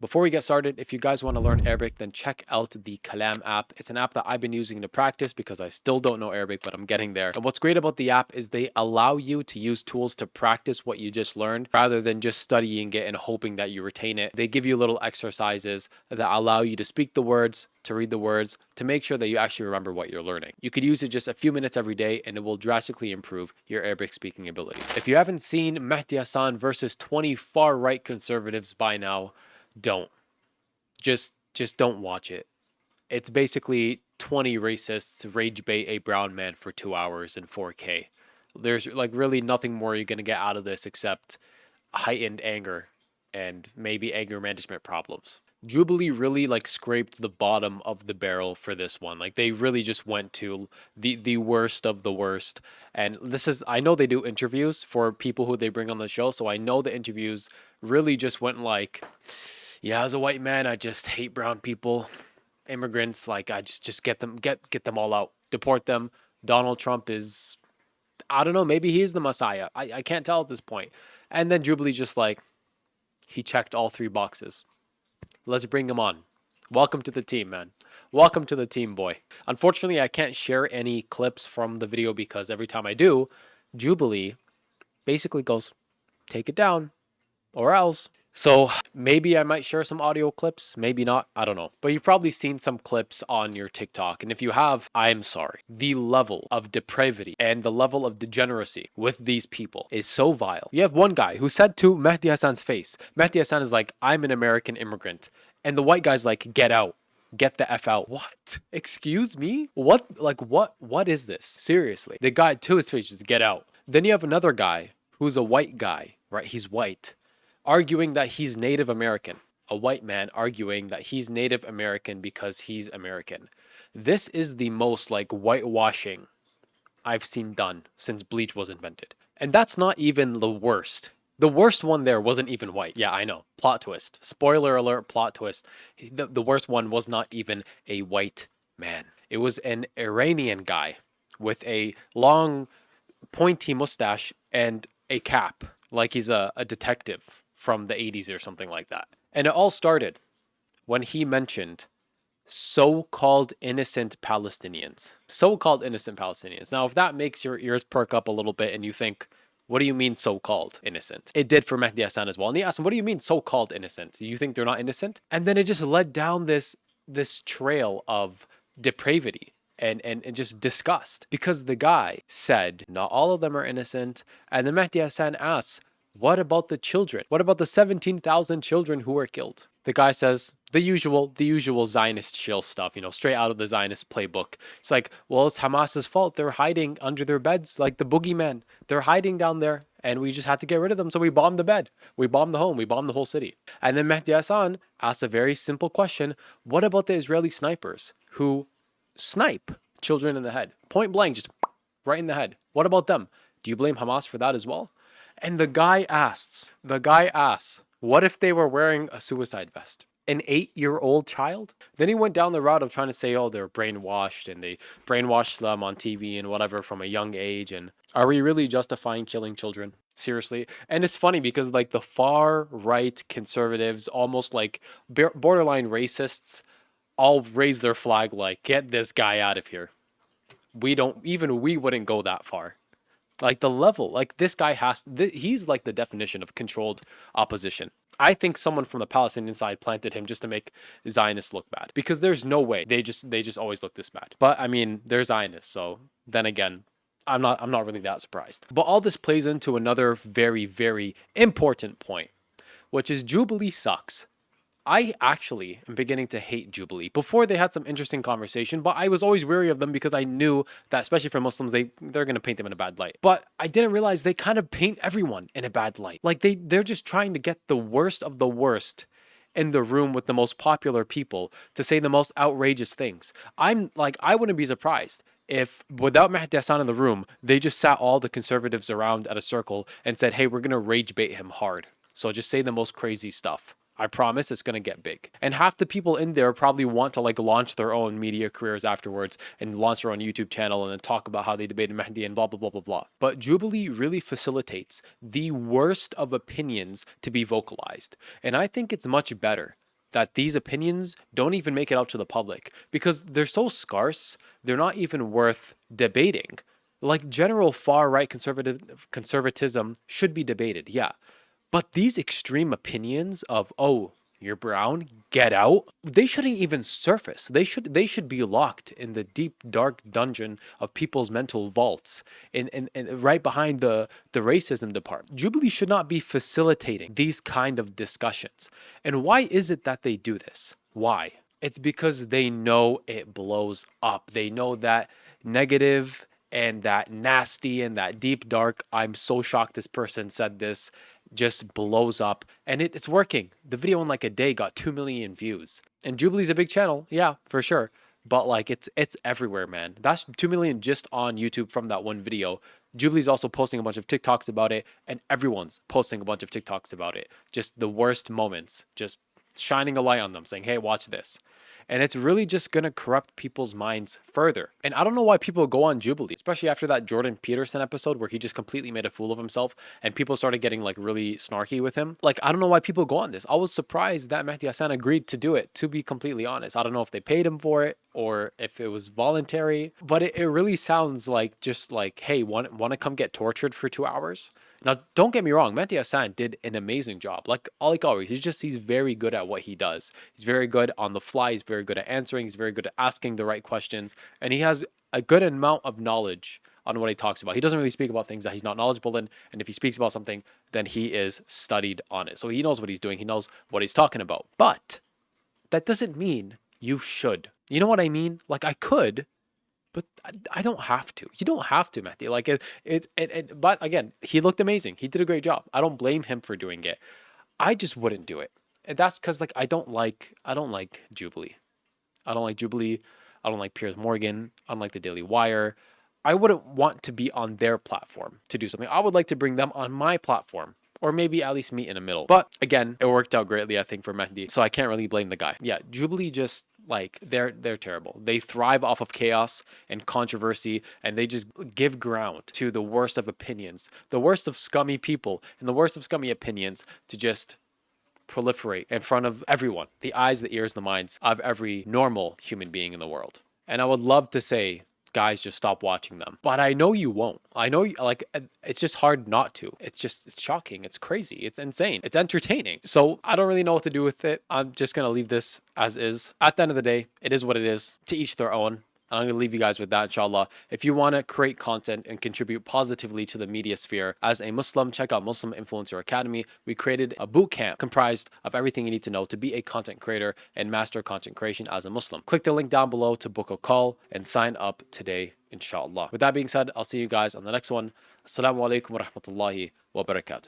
Before we get started, if you guys want to learn Arabic, then check out the Kalam app. It's an app that I've been using to practice because I still don't know Arabic, but I'm getting there. And what's great about the app is they allow you to use tools to practice what you just learned rather than just studying it and hoping that you retain it. They give you little exercises that allow you to speak the words, to read the words, to make sure that you actually remember what you're learning. You could use it just a few minutes every day and it will drastically improve your Arabic speaking ability. If you haven't seen Mehdi Hassan versus 20 far-right conservatives by now, don't. Just don't watch it. It's basically 20 racists rage bait a brown man for 2 hours in 4K. There's like really nothing more you're going to get out of this except heightened anger and maybe anger management problems. Jubilee really like scraped the bottom of the barrel for this one. Like they really just went to the worst of the worst. And this is, I know they do interviews for people who they bring on the show, so I know the interviews really just went like, yeah, as a white man, I just hate brown people, immigrants. Like I just get them all out, deport them. Donald Trump is, I don't know, maybe he is the Messiah. I can't tell at this point. And then Jubilee's just like, he checked all 3 boxes. Let's bring him on. Welcome to the team, man. Welcome to the team, boy. Unfortunately, I can't share any clips from the video because every time I do, Jubilee basically goes, take it down or else. So maybe I might share some audio clips, maybe not, I don't know. But you've probably seen some clips on your TikTok, and if you have, I'm sorry. The level of depravity and the level of degeneracy with these people is so vile. You have one guy who said to Mehdi Hassan's face, Mehdi Hassan is like, I'm an American immigrant. And the white guy's like, get out. Get the F out. What? Excuse me? What? Like, what is this? Seriously. The guy to his face is get out. Then you have another guy who's a white guy, right? He's white, arguing that he's Native American. A white man arguing that he's Native American because he's American. This is the most like whitewashing I've seen done since bleach was invented. And that's not even the worst. The worst one there wasn't even white. Yeah, I know. Plot twist. Spoiler alert, plot twist. The worst one was not even a white man. It was an Iranian guy with a long pointy mustache and a cap, like he's a detective from the 80s or something like that. And it all started when he mentioned so-called innocent Palestinians. So-called innocent Palestinians. Now, if that makes your ears perk up a little bit and you think, what do you mean so-called innocent? It did for Mehdi Hassan as well. And he asked him, what do you mean so-called innocent? You think they're not innocent? And then it just led down this trail of depravity and just disgust. Because the guy said, not all of them are innocent. And then Mehdi Hassan asks, what about the children? What about the 17,000 children who were killed? The guy says, the usual Zionist shill stuff, straight out of the Zionist playbook. It's like, well, it's Hamas's fault. They're hiding under their beds like the boogeyman. They're hiding down there and we just had to get rid of them. So we bombed the bed. We bombed the home. We bombed the whole city. And then Mehdi Hassan asks a very simple question. What about the Israeli snipers who snipe children in the head? Point blank, just right in the head. What about them? Do you blame Hamas for that as well? And the guy asks, what if they were wearing a suicide vest? An 8-year-old child? Then he went down the route of trying to say, oh, they're brainwashed and they brainwashed them on TV and whatever from a young age. And are we really justifying killing children? Seriously? And it's funny because like the far right conservatives, almost like borderline racists, all raise their flag like, get this guy out of here. We wouldn't go that far. Like the level, like this guy he's like the definition of controlled opposition. I think someone from the Palestinian side planted him just to make Zionists look bad because there's no way they just always look this bad. But I mean, they're Zionists, so then again, I'm not really that surprised. But all this plays into another very, very important point, which is Jubilee sucks. I actually am beginning to hate Jubilee. Before they had some interesting conversation, but I was always wary of them because I knew that, especially for Muslims, they're going to paint them in a bad light. But I didn't realize they kind of paint everyone in a bad light. Like they're just trying to get the worst of the worst in the room with the most popular people to say the most outrageous things. I wouldn't be surprised if without Mehdi Hassan in the room, they just sat all the conservatives around at a circle and said, hey, we're going to rage bait him hard. So just say the most crazy stuff. I promise it's going to get big. And half the people in there probably want to like launch their own media careers afterwards and launch their own YouTube channel and then talk about how they debated Mahdi and blah, blah, blah, blah, blah. But Jubilee really facilitates the worst of opinions to be vocalized. And I think it's much better that these opinions don't even make it out to the public because they're so scarce, they're not even worth debating. Like general far right conservatism should be debated, yeah. But these extreme opinions of, oh, you're brown, get out, they shouldn't even surface. They should be locked in the deep dark dungeon of people's mental vaults and right behind the racism department. Jubilee should not be facilitating these kind of discussions. And why is it that they do this? Why? It's because they know it blows up. They know that negative and that nasty and that deep dark, I'm so shocked this person said this, just blows up. And it's working. The video in like a day got 2 million views. And Jubilee's a big channel, yeah, for sure. But like it's everywhere, man. That's 2 million just on YouTube from that one video. Jubilee's also posting a bunch of TikToks about it, and everyone's posting a bunch of TikToks about it. Just the worst moments, just shining a light on them, saying, hey, watch this. And it's really just going to corrupt people's minds further. And I don't know why people go on Jubilee, especially after that Jordan Peterson episode where he just completely made a fool of himself and people started getting like really snarky with him. Like, I don't know why people go on this. I was surprised that Mehdi Hassan agreed to do it, to be completely honest. I don't know if they paid him for it or if it was voluntary, but it really sounds like just like, hey, want to come get tortured for 2 hours? Now, don't get me wrong, Mehdi Hassan did an amazing job. Like always, he's very good at what he does. He's very good on the fly. He's very good at answering. He's very good at asking the right questions. And he has a good amount of knowledge on what he talks about. He doesn't really speak about things that he's not knowledgeable in. And if he speaks about something, then he is studied on it. So he knows what he's doing. He knows what he's talking about. But that doesn't mean you should. You know what I mean? Like I could, but I don't have to. You don't have to, Mehdi. Like but again, he looked amazing. He did a great job. I don't blame him for doing it. I just wouldn't do it. And that's because like I don't like Jubilee. I don't like Jubilee. I don't like Piers Morgan. I don't like the Daily Wire. I wouldn't want to be on their platform to do something. I would like to bring them on my platform. Or maybe at least meet in the middle. But again, it worked out greatly, I think, for Mehdi. So I can't really blame the guy. Yeah, Jubilee just like they're terrible. They thrive off of chaos and controversy, and they just give ground to the worst of opinions, the worst of scummy people, and the worst of scummy opinions to just proliferate in front of everyone, the eyes, the ears, the minds of every normal human being in the world. And I would love to say, guys, just stop watching them. But I know you won't. I know, like, it's just hard not to. It's shocking. It's crazy. It's insane. It's entertaining. So I don't really know what to do with it. I'm just going to leave this as is. At the end of the day, it is what it is. To each their own. And I'm going to leave you guys with that, inshallah. If you want to create content and contribute positively to the media sphere as a Muslim, check out Muslim Influencer Academy. We created a boot camp comprised of everything you need to know to be a content creator and master content creation as a Muslim. Click the link down below to book a call and sign up today, inshallah. With that being said, I'll see you guys on the next one. Assalamu alaikum wa rahmatullahi wa barakatuh.